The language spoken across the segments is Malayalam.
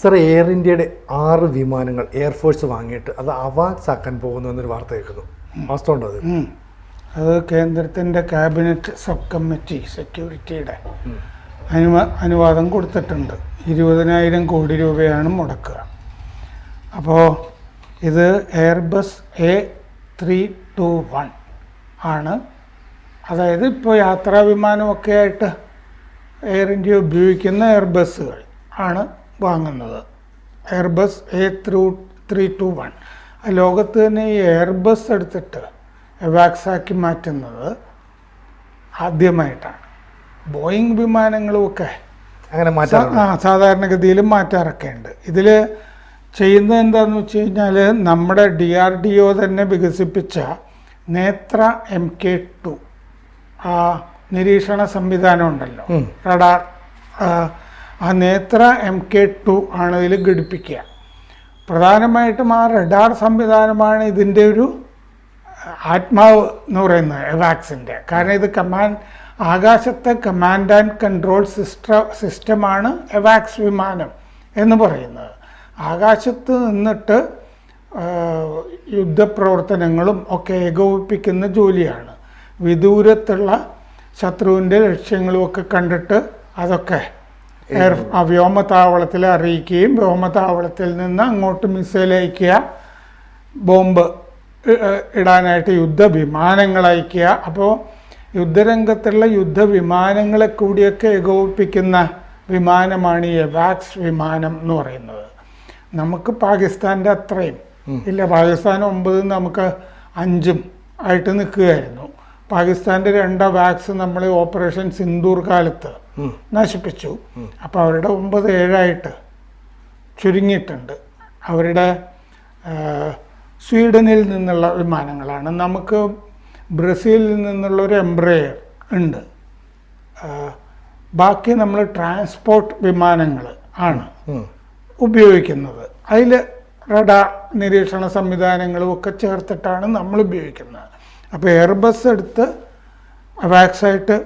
സർ, എയർ ഇന്ത്യയുടെ 6 വിമാനങ്ങൾ എയർഫോഴ്സ് വാങ്ങിയിട്ട് അത് അവാക്സ് ആക്കാൻ പോകുന്നു എന്നൊരു വാർത്ത കേൾക്കുന്നു. വാസ്തവമുണ്ടോ അത്? അത് കേന്ദ്രത്തിൻ്റെ ക്യാബിനറ്റ് സബ് കമ്മിറ്റി സെക്യൂരിറ്റിയുടെ അനുവാദം കൊടുത്തിട്ടുണ്ട്. 20,000 കോടി രൂപയാണ് മുടക്കുക. അപ്പോൾ ഇത് എയർബസ് A321 ആണ്. അതായത് ഇപ്പോൾ യാത്രാ വിമാനമൊക്കെ ആയിട്ട് എയർ ഇന്ത്യ ഉപയോഗിക്കുന്ന എയർബസ്സുകൾ ആണ് വാങ്ങുന്നത്. Airbus A321. ലോകത്ത് തന്നെ ഈ എയർബസ് എടുത്തിട്ട് എവാക്സാക്കി മാറ്റുന്നത് ആദ്യമായിട്ടാണ്. ബോയിങ് വിമാനങ്ങളുമൊക്കെ അങ്ങനെ സാധാരണഗതിയിൽ മാറ്റാറൊക്കെ ഉണ്ട്. ഇതിൽ ചെയ്യുന്നത് എന്താണെന്ന് വെച്ച് കഴിഞ്ഞാൽ നമ്മുടെ DRDO തന്നെ വികസിപ്പിച്ച നേത്ര MK2 ആ നിരീക്ഷണ സംവിധാനം ഉണ്ടല്ലോ, റഡാർ, ആ നേത്ര MK2 ആണ് ഇതിൽ ഘടിപ്പിക്കുക. പ്രധാനമായിട്ടും ആ റഡാർ സംവിധാനമാണ് ഇതിൻ്റെ ഒരു ആത്മാവ് എന്ന് പറയുന്നത് എവാക്സിൻ്റെ. കാരണം ഇത് ആകാശത്തെ കമാൻഡ് ആൻഡ് കൺട്രോൾ സിസ്റ്റമാണ് എവാക്സ് വിമാനം എന്ന് പറയുന്നത്. ആകാശത്ത് നിന്നിട്ട് യുദ്ധപ്രവർത്തനങ്ങളും ഒക്കെ ഏകോപിപ്പിക്കുന്ന ജോലിയാണ്. വിദൂരത്തുള്ള ശത്രുവിൻ്റെ ലക്ഷ്യങ്ങളുമൊക്കെ കണ്ടിട്ട് അതൊക്കെ വ്യോമതാവളത്തിൽ അറിയിക്കുകയും വ്യോമതാവളത്തിൽ നിന്ന് അങ്ങോട്ട് മിസൈൽ അയക്കുക, ബോംബ് ഇടാനായിട്ട് യുദ്ധവിമാനങ്ങൾ അയക്കുക. അപ്പോൾ യുദ്ധരംഗത്തുള്ള യുദ്ധവിമാനങ്ങളെ കൂടിയൊക്കെ ഏകോപിപ്പിക്കുന്ന വിമാനമാണ് ഈ എവാക്സ് വിമാനം എന്ന് പറയുന്നത്. നമുക്ക് പാകിസ്ഥാൻ്റെ അത്രയും ഇല്ല. പാകിസ്ഥാൻ 9 നമുക്ക് 5 ആയിട്ട് നിൽക്കുകയായിരുന്നു. പാകിസ്ഥാൻ്റെ 2 എവാക്സ് നമ്മൾ ഓപ്പറേഷൻ സിന്ദൂർ കാലത്ത് നശിപ്പിച്ചു. അപ്പോൾ അവരുടെ 9-7 ആയിട്ട് ചുരുങ്ങിയിട്ടുണ്ട്. അവരുടെ സ്വീഡനിൽ നിന്നുള്ള വിമാനങ്ങളാണ്. നമുക്ക് ബ്രസീലിൽ നിന്നുള്ളൊരു എംബ്രയർ ഉണ്ട്. ബാക്കി നമ്മൾ ട്രാൻസ്പോർട്ട് വിമാനങ്ങൾ ആണ് ഉപയോഗിക്കുന്നത്. അതിൽ റഡാർ നിരീക്ഷണ സംവിധാനങ്ങളും ഒക്കെ ചേർത്തിട്ടാണ് നമ്മൾ ഉപയോഗിക്കുന്നത്. അപ്പോൾ എയർബസ് എടുത്ത് അവാക്സായിട്ട്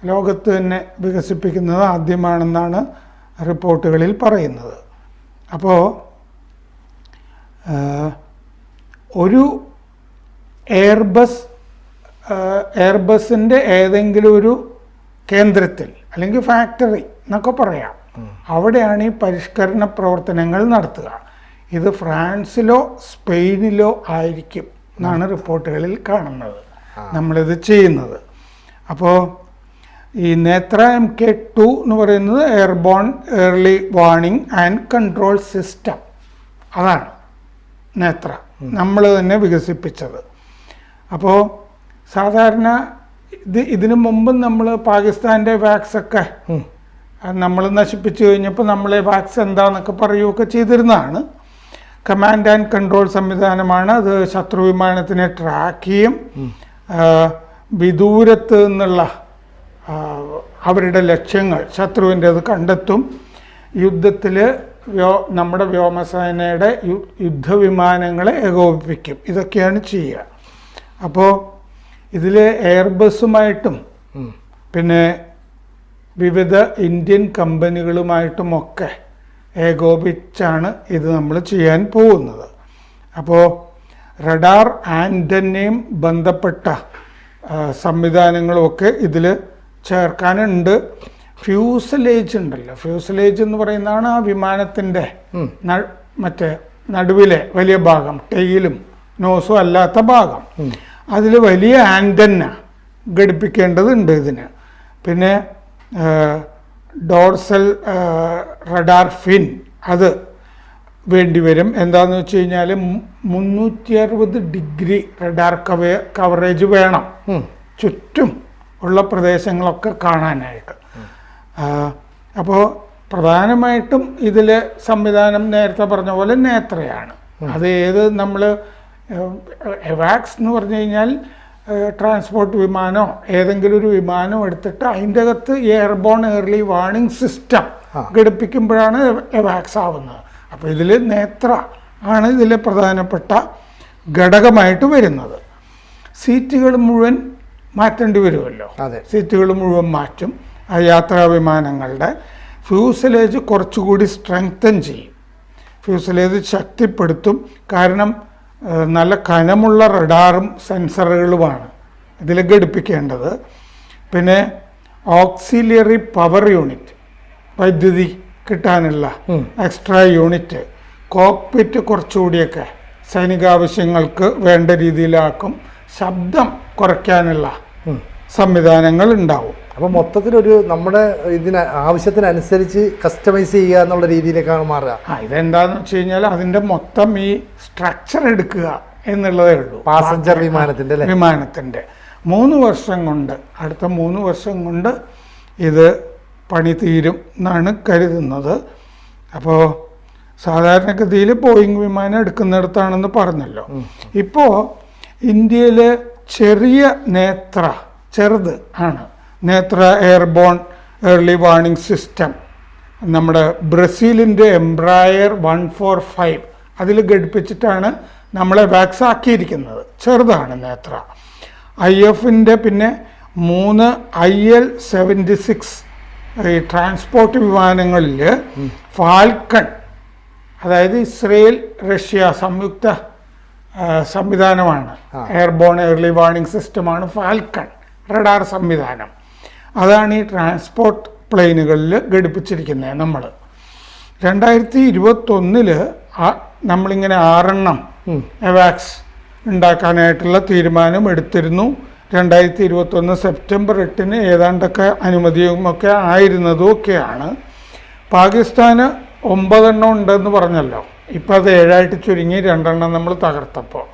ലോകത്ത് തന്നെ വികസിപ്പിക്കുന്നത് ആദ്യമാണെന്നാണ് റിപ്പോർട്ടുകളിൽ പറയുന്നത്. അപ്പോൾ ഒരു എയർബസിൻ്റെ ഏതെങ്കിലും ഒരു കേന്ദ്രത്തിൽ അല്ലെങ്കിൽ ഫാക്ടറി എന്നൊക്കെ പറയാം, അവിടെയാണ് ഈ പരിഷ്കരണ പ്രവർത്തനങ്ങൾ നടത്തുക. ഇത് ഫ്രാൻസിലോ സ്പെയിനിലോ ആയിരിക്കും എന്നാണ് റിപ്പോർട്ടുകളിൽ കാണുന്നത് നമ്മളിത് ചെയ്യുന്നത്. അപ്പോൾ ഈ നേത്ര MK2 എന്ന് പറയുന്നത് airborne early warning and control system, അതാണ് നേത്ര നമ്മൾ തന്നെ വികസിപ്പിച്ചത്. അപ്പോൾ സാധാരണ ഇതിനു മുമ്പ് നമ്മൾ പാകിസ്ഥാൻ്റെ വാക്സൊക്കെ നമ്മൾ നശിപ്പിച്ചു കഴിഞ്ഞപ്പോൾ നമ്മളെ വാക്സ് എന്താണെന്നൊക്കെ പറയുകയൊക്കെ ചെയ്തിരുന്നതാണ്. കമാൻഡ് ആൻഡ് കൺട്രോൾ സംവിധാനമാണ്. അത് ശത്രു വിമാനത്തിനെ ട്രാക്ക് ചെയ്യും, വിദൂരത്ത് നിന്നുള്ള അവരുടെ ലക്ഷ്യങ്ങൾ ശത്രുവിൻ്റെത് കണ്ടെത്തും, യുദ്ധത്തിൽ നമ്മുടെ വ്യോമസേനയുടെ യുദ്ധവിമാനങ്ങളെ ഏകോപിപ്പിക്കും. ഇതൊക്കെയാണ് ചെയ്യുക. അപ്പോൾ ഇതിൽ എയർബസുമായിട്ടും പിന്നെ വിവിധ ഇന്ത്യൻ കമ്പനികളുമായിട്ടുമൊക്കെ ഏകോപിച്ചാണ് ഇത് നമ്മൾ ചെയ്യാൻ പോകുന്നത്. അപ്പോൾ റഡാർ ആൻറ്റനയും ബന്ധപ്പെട്ട സംവിധാനങ്ങളുമൊക്കെ ഇതിൽ ചേർക്കാനുണ്ട്. ഫ്യൂസലേജ് ഉണ്ടല്ലോ, ഫ്യൂസലേജ് എന്ന് പറയുന്നതാണ് ആ വിമാനത്തിൻ്റെ മറ്റേ നടുവിലെ വലിയ ഭാഗം, ടെയിലും നോസും അല്ലാത്ത ഭാഗം. അതിൽ വലിയ ആൻറ്റന്ന ഘടിപ്പിക്കേണ്ടതുണ്ട് ഇതിന്. പിന്നെ ഡോർസൽ റഡാർ ഫിൻ അത് വേണ്ടിവരും. എന്താണെന്ന് വെച്ച് കഴിഞ്ഞാൽ 360 ഡിഗ്രി റഡാർ കവറേജ് വേണം ചുറ്റും ഉള്ള പ്രദേശങ്ങളൊക്കെ കാണാനായിട്ട്. അപ്പോൾ പ്രധാനമായിട്ടും ഇതിൽ സംവിധാനം നേരത്തെ പറഞ്ഞ പോലെ നേത്രയാണ്. അത് ഏത് നമ്മൾ എവാക്സ് എന്ന് പറഞ്ഞു കഴിഞ്ഞാൽ ട്രാൻസ്പോർട്ട് വിമാനമോ ഏതെങ്കിലും ഒരു വിമാനം എടുത്തിട്ട് അതിൻ്റെ അകത്ത് എയർബോൺ ഏർലി വാർണിംഗ് സിസ്റ്റം ഘടിപ്പിക്കുമ്പോഴാണ് എവാക്സ് ആവുന്നത്. അപ്പോൾ ഇതിൽ നേത്ര ആണ് ഇതിലെ പ്രധാനപ്പെട്ട ഘടകമായിട്ട് വരുന്നത്. സീറ്റുകൾ മുഴുവൻ മാറ്റേണ്ടി വരുമല്ലോ, സീറ്റുകൾ മുഴുവൻ മാറ്റും. ആ യാത്രാ വിമാനങ്ങളുടെ ഫ്യൂസലേജ് കുറച്ചുകൂടി സ്ട്രെങ്തൻ ചെയ്യും. ഫ്യൂസലേജ് ശക്തിപ്പെടുത്തും. കാരണം നല്ല കനമുള്ള റഡാറും സെൻസറുകളുമാണ് ഇതിൽ ഘടിപ്പിക്കേണ്ടത്. പിന്നെ ഓക്സിലിയറി പവർ യൂണിറ്റ്, വൈദ്യുതി കിട്ടാനുള്ള എക്സ്ട്രാ യൂണിറ്റ്, കോക്പിറ്റ് കുറച്ചുകൂടിയൊക്കെ സൈനികാവശ്യങ്ങൾക്ക് വേണ്ട രീതിയിലാക്കും. ശബ്ദം കുറയ്ക്കാനുള്ള സംവിധാനങ്ങൾ ഉണ്ടാവും. അപ്പോൾ മൊത്തത്തിലൊരു നമ്മുടെ ഇതിന് ആവശ്യത്തിനനുസരിച്ച് കസ്റ്റമൈസ് ചെയ്യുക എന്നുള്ള രീതിയിലേക്കാണ് മാറുക. ഇതെന്താന്ന് വെച്ച് കഴിഞ്ഞാൽ അതിൻ്റെ മൊത്തം ഈ സ്ട്രക്ചർ എടുക്കുക എന്നുള്ളതേ ഉള്ളൂ. പാസഞ്ചർ വിമാനത്തിൻ്റെ 3 വർഷം കൊണ്ട്, അടുത്ത 3 വർഷം കൊണ്ട് ഇത് പണി തീരും എന്നാണ് കരുതുന്നത്. അപ്പോൾ സാധാരണഗതിയിൽ ബോയിങ് വിമാനം എടുക്കുന്നിടത്താണെന്ന് പറഞ്ഞല്ലോ. ഇപ്പോൾ ഇന്ത്യയിൽ ചെറിയ ചെറുത് ആണ് നേത്ര എയർബോൺ ഏർലി വാർണിംഗ് സിസ്റ്റം. നമ്മുടെ ബ്രസീലിൻ്റെ എംബ്രായർ 145 അതിൽ ഘടിപ്പിച്ചിട്ടാണ് നമ്മളെ വാക്സ് ആക്കിയിരിക്കുന്നത്. ചെറുതാണ് നേത്ര. IF-ൻ്റെ പിന്നെ 3 IL-76 ഈ ട്രാൻസ്പോർട്ട് വിമാനങ്ങളിൽ ഫാൽക്കൺ, അതായത് ഇസ്രയേൽ റഷ്യ സംയുക്ത സംവിധാനമാണ്, എയർബോൺ ഏർലി വാർണിംഗ് സിസ്റ്റമാണ് ഫാൽക്കൺ റഡാർ സംവിധാനം. അതാണ് ഈ ട്രാൻസ്പോർട്ട് പ്ലെയിനുകളിൽ ഘടിപ്പിച്ചിരിക്കുന്നത്. നമ്മൾ 2021 നമ്മളിങ്ങനെ 6 എവാക്സ് ഉണ്ടാക്കാനായിട്ടുള്ള തീരുമാനം എടുത്തിരുന്നു. 2021 സെപ്റ്റംബർ 8 ഏതാണ്ടൊക്കെ അനുമതിയുമൊക്കെ ആയിരുന്നതുമൊക്കെയാണ്. പാകിസ്ഥാന് 9 ഉണ്ടെന്ന് പറഞ്ഞല്ലോ. ഇപ്പം അത് 7 ചുരുങ്ങി 2 നമ്മൾ തകർത്തപ്പോൾ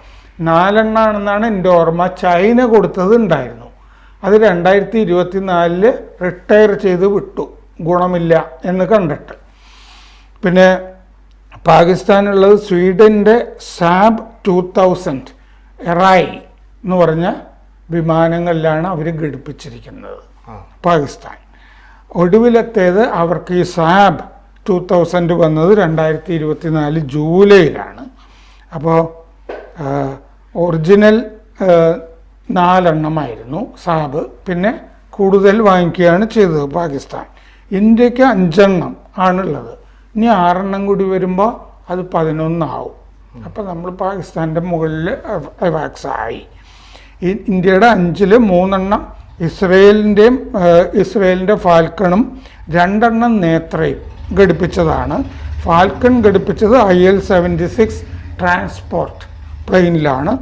4 ആണെന്നാണ് എൻ്റെ ഓർമ്മ. ചൈന കൊടുത്തത് ഉണ്ടായിരുന്നു. അത് 2024 റിട്ടയർ ചെയ്ത് വിട്ടു, ഗുണമില്ല എന്ന് കണ്ടിട്ട്. പിന്നെ പാകിസ്ഥാനുള്ളത് സ്വീഡൻ്റെ സാബ് 2000 എറായി എന്ന് പറഞ്ഞ വിമാനങ്ങളിലാണ് അവർ ഘടിപ്പിച്ചിരിക്കുന്നത് പാകിസ്ഥാൻ. ഒടുവിലത്തേത് അവർക്ക് ഈ സാബ് 2000 വന്നത് 2024 ജൂലൈയിലാണ്. അപ്പോൾ ഒറിജിനൽ 4 സാബ്, പിന്നെ കൂടുതൽ വാങ്ങിക്കുകയാണ് ചെയ്തത് പാകിസ്ഥാൻ. ഇന്ത്യക്ക് 5 ആണുള്ളത്. ഇനി 6 കൂടി വരുമ്പോൾ അത് 11 ആവും. അപ്പോൾ നമ്മൾ പാകിസ്ഥാൻ്റെ മുകളിൽ വാക്സ് ആയി. ഇന്ത്യയുടെ 5-ൽ 3 ഇസ്രയേലിൻ്റെ ഫാൽക്കണും 2 നേത്രയും ഘടിപ്പിച്ചതാണ്. Falcon ഘടിപ്പിച്ചത് IL-76 transport പ്ലെയിനിലാണ്.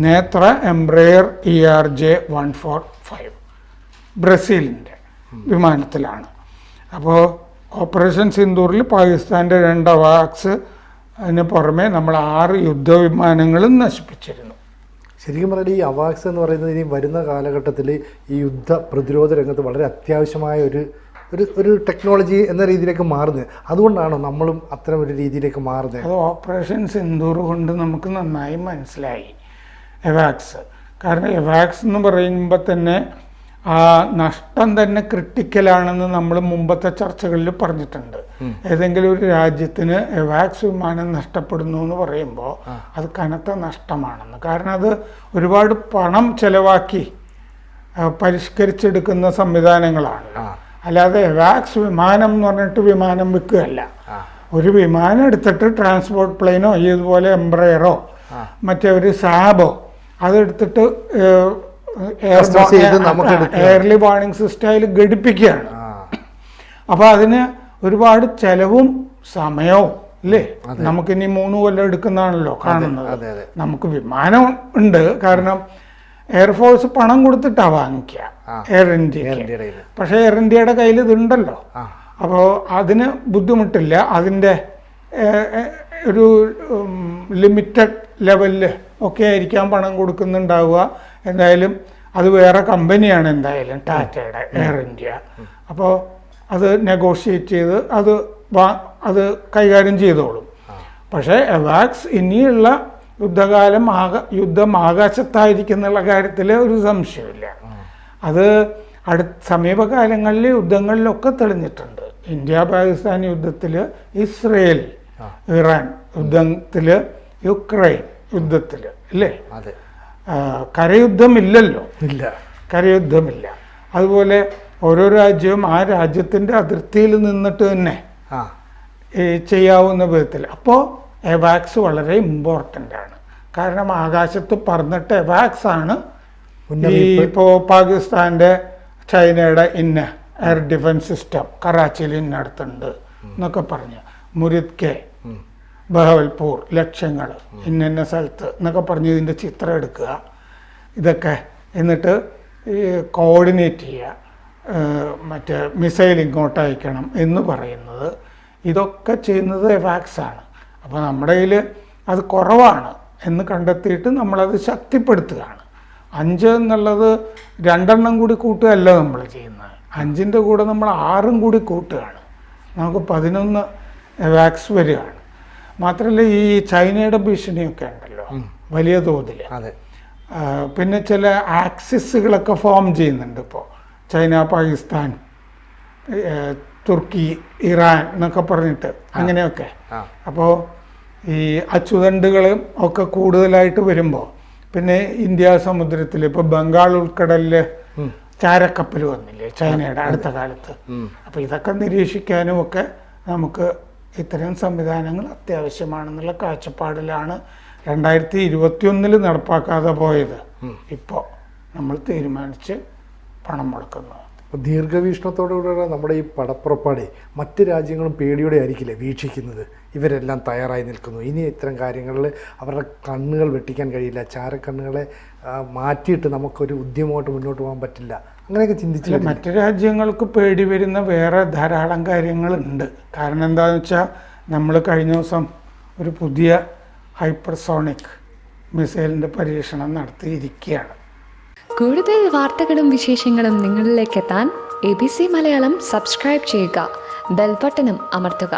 നേത്ര എംബ്രയർ ERJ-145 ബ്രസീലിൻ്റെ വിമാനത്തിലാണ്. അപ്പോൾ ഓപ്പറേഷൻ സിന്ദൂറിൽ പാകിസ്ഥാൻ്റെ 2 അവാക്സ് അതിന് പുറമെ നമ്മൾ 6 യുദ്ധവിമാനങ്ങളും നശിപ്പിച്ചിരുന്നു. ശരിക്കും പറഞ്ഞാൽ ഈ അവാക്സ് എന്ന് പറയുന്നത് ഇനി വരുന്ന കാലഘട്ടത്തിൽ ഈ യുദ്ധ പ്രതിരോധ രംഗത്ത് വളരെ അത്യാവശ്യമായ ഒരു ടെക്നോളജി എന്ന രീതിയിലേക്ക് മാറുന്നത്. അതുകൊണ്ടാണോ നമ്മളും അത്തരം ഒരു രീതിയിലേക്ക് മാറുന്നത്? അത് ഓപ്പറേഷൻ സിന്ദൂർ കൊണ്ട് നമുക്ക് നന്നായി മനസ്സിലായി എവാക്സ്. കാരണം എവാക്സ് എന്ന് പറയുമ്പോൾ തന്നെ ആ നഷ്ടം തന്നെ ക്രിട്ടിക്കലാണെന്ന് നമ്മൾ മുമ്പത്തെ ചർച്ചകളിൽ പറഞ്ഞിട്ടുണ്ട്. ഏതെങ്കിലും ഒരു രാജ്യത്തിന് എവാക്സ് വിമാനം നഷ്ടപ്പെടുന്നു എന്ന് പറയുമ്പോൾ അത് കനത്ത നഷ്ടമാണെന്ന്. കാരണം അത് ഒരുപാട് പണം ചെലവാക്കി പരിഷ്കരിച്ചെടുക്കുന്ന സംവിധാനങ്ങളാണ്. അല്ലാതെ എവാക്സ് വിമാനം എന്ന് പറഞ്ഞിട്ട് വിമാനം വിൽക്കുകയല്ല. ഒരു വിമാനം എടുത്തിട്ട് ട്രാൻസ്പോർട്ട് പ്ലെയിനോ ഇതുപോലെ എംബ്രയറോ മറ്റേ ഒരു സാബോ അതെടുത്തിട്ട് എയർലി വാർണിംഗ് സിസ്റ്റത്തിൽ ഘടിപ്പിക്കുകയാണ്. അപ്പോൾ അതിന് ഒരുപാട് ചെലവും സമയവും ഇല്ലേ. നമുക്കിനി 3 കൊല്ലം എടുക്കുന്നതാണല്ലോ കാണുന്നത്. നമുക്ക് വിമാനം ഉണ്ട്, കാരണം എയർഫോഴ്സ് പണം കൊടുത്തിട്ടാണ് വാങ്ങിക്കുക എയർ ഇന്ത്യക്ക്. പക്ഷേ എയർ ഇന്ത്യയുടെ കയ്യിൽ ഇതുണ്ടല്ലോ, അപ്പോൾ അതിന് ബുദ്ധിമുട്ടില്ല. അതിൻ്റെ ഒരു ലിമിറ്റഡ് ലെവലിൽ ഒക്കെ ആയിരിക്കാം പണം കൊടുക്കുന്നുണ്ടാവുക. എന്തായാലും അത് വേറെ കമ്പനിയാണ്, എന്തായാലും ടാറ്റയുടെ എയർ ഇന്ത്യ. അപ്പോൾ അത് നെഗോഷിയേറ്റ് ചെയ്ത് അത് കൈകാര്യം ചെയ്തോളും. പക്ഷേ എവാക്സ് ഇനിയുള്ള യുദ്ധം ആകാശത്തായിരിക്കുന്നുള്ള കാര്യത്തിൽ ഒരു സംശയമില്ല. അത് സമീപകാലങ്ങളിൽ യുദ്ധങ്ങളിലൊക്കെ തെളിഞ്ഞിട്ടുണ്ട്. ഇന്ത്യ പാകിസ്ഥാൻ യുദ്ധത്തിൽ, ഇസ്രയേൽ ഇറാൻ യുദ്ധത്തിൽ, യുക്രൈൻ യുദ്ധത്തിൽ അല്ലേ, കരയുദ്ധമില്ലല്ലോ. കരയുദ്ധമില്ല. അതുപോലെ ഓരോ രാജ്യവും ആ രാജ്യത്തിൻ്റെ അതിർത്തിയിൽ നിന്നിട്ട് തന്നെ ചെയ്യാവുന്ന വിധത്തിൽ. അപ്പോൾ എവാക്സ് വളരെ ഇമ്പോർട്ടൻ്റ് ആണ്. കാരണം ആകാശത്ത് പറന്നിട്ട് എവാക്സ് ആണ് ഈ ഇപ്പോൾ പാകിസ്ഥാൻ്റെ ചൈനയുടെ ഇന്ന എയർ ഡിഫൻസ് സിസ്റ്റം കറാച്ചിയിൽ ഇന്നടുത്തുണ്ട് എന്നൊക്കെ പറഞ്ഞ്, മുരിദ്കെ, ബഹവൽപൂർ ലക്ഷ്യങ്ങൾ ഇന്ന സ്ഥലത്ത് എന്നൊക്കെ പറഞ്ഞ് ഇതിൻ്റെ ചിത്രം എടുക്കുക, ഇതൊക്കെ എന്നിട്ട് ഈ കോർഡിനേറ്റ് ചെയ്യുക, മറ്റേ മിസൈൽ ഇങ്ങോട്ട് അയക്കണം എന്ന് പറയുന്നത്, ഇതൊക്കെ ചെയ്യുന്നത് എവാക്സ് ആണ്. അപ്പോൾ നമ്മുടെ കയ്യിൽ അത് കുറവാണ് എന്ന് കണ്ടെത്തിയിട്ട് നമ്മളത് ശക്തിപ്പെടുത്തുകയാണ്. 5 എന്നുള്ളത് 2 കൂടി കൂട്ടുകയല്ല നമ്മൾ ചെയ്യുന്നത്, 5ൻ്റെ കൂടെ നമ്മൾ 6 കൂടി കൂട്ടുകയാണ്, നമുക്ക് 11 എവാക്സ് വരികയാണ്. മാത്രമല്ല ഈ ചൈനയുടെ ഭീഷണിയൊക്കെ ഉണ്ടല്ലോ വലിയ തോതിൽ. പിന്നെ ചില ആക്സിസുകളൊക്കെ ഫോം ചെയ്യുന്നുണ്ട് ഇപ്പോൾ, ചൈന, പാകിസ്ഥാൻ, തുർക്കി, ഇറാൻ എന്നൊക്കെ പറഞ്ഞിട്ട് അങ്ങനെയൊക്കെ. അപ്പോൾ ഈ അച്ചുതണ്ടുകളും ഒക്കെ കൂടുതലായിട്ട് വരുമ്പോൾ പിന്നെ ഇന്ത്യ സമുദ്രത്തിൽ ഇപ്പോൾ ബംഗാൾ ഉൾക്കടലിൽ ചാരക്കപ്പൽ വന്നില്ലേ ചൈനയുടെ അടുത്ത കാലത്ത്. അപ്പോൾ ഇതൊക്കെ നിരീക്ഷിക്കാനും ഒക്കെ നമുക്ക് ഇത്തരം സംവിധാനങ്ങൾ അത്യാവശ്യമാണെന്നുള്ള കാഴ്ചപ്പാടിലാണ് 2021 നടപ്പാക്കാതെ പോയത്. ഇപ്പോൾ നമ്മൾ തീരുമാനിച്ച് പണം മുടക്കുന്നത്. അപ്പോൾ ദീർഘവീക്ഷണത്തോടുകൂടെ നമ്മുടെ ഈ പടപ്പുറപ്പാടെ മറ്റ് രാജ്യങ്ങളും പേടിയോടെ ആയിരിക്കില്ലേ വീക്ഷിക്കുന്നത്. ഇവരെല്ലാം തയ്യാറായി നിൽക്കുന്നു, ഇനി ഇത്തരം കാര്യങ്ങളിൽ അവരുടെ കണ്ണുകൾ വെട്ടിക്കാൻ കഴിയില്ല, ചാരക്കണ്ണുകളെ മാറ്റിയിട്ട് നമുക്കൊരു ഉദ്യമമായിട്ട് മുന്നോട്ട് പോകാൻ പറ്റില്ല, അങ്ങനെയൊക്കെ ചിന്തിച്ചില്ല. മറ്റു രാജ്യങ്ങൾക്ക് പേടി വരുന്ന വേറെ ധാരാളം കാര്യങ്ങളുണ്ട്. കാരണം എന്താണെന്ന് വെച്ചാൽ നമ്മൾ കഴിഞ്ഞ ദിവസം ഒരു പുതിയ ഹൈപ്പർസോണിക് മിസൈലിൻ്റെ പരീക്ഷണം നടത്തിയിരിക്കുകയാണ്. കൂടുതൽ വാർത്തകളും വിശേഷങ്ങളും നിങ്ങളിലേക്ക് എത്താൻ ABC മലയാളം സബ്സ്ക്രൈബ് ചെയ്യുക, ബെൽ ബട്ടണും അമർത്തുക.